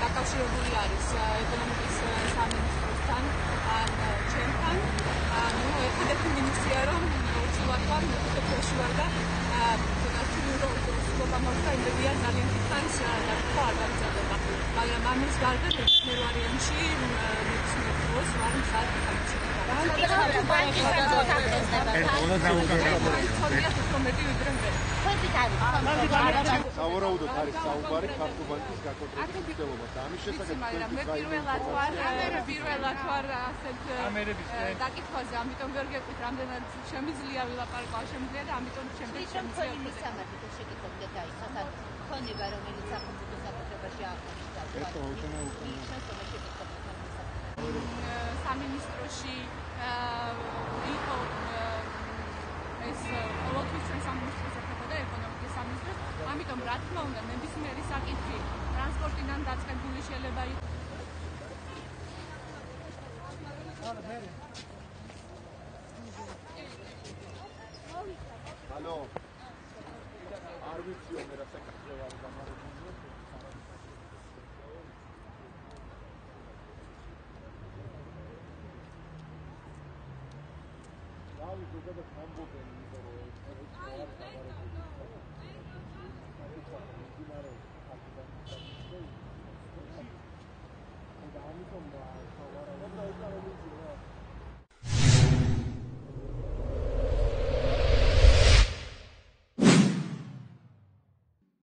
დაკავშირებული არის ეკონომიკის სამინისტროსთან ან ჩემთან. ერთადერთი მინისტრია, რომ უცვლად მეფეში ვარ და იმედია ძალიან დიდხანს თქვა არ დამწარდება. მაგრამ ამის გარდა ნებისმიერ ვარიანტში ნებისმიერ დროს ვარ მზად თამაშობ. სავარაუდოდ არის საუბარი ქართულ ბანკის გაკონტროლის მცდელობას. ამის შესახებ მე პირველად ვარ ასეთ დაკითხვაზე, ამიტომ ვერ გეტყვით, რამდენად შემიძლია ვილაპარაკო, არ შემიძლია და ამიტომ შემდეგ შემიძლია მისამართი თუ შეკითხებდეთ აი სასად ქონება რომელიც სახელმწიფო საკუთრებაში აღნიშნავს. სამინისტროში იყო ეს ყოველთვის სამინისტროს ეხება ეკონომიკის სამინისტროს, ამიტომ რა თქმა უნდა ნებისმიერი საკითხი ტრანსპორტიდან დაწყებული შეიძლება იყოს. ალო არ ვიციო მე რა საკითხი ვარ გამარებული. დავით უკვე და ამბობენ იმიტომ რომ ეს არ გამარებული.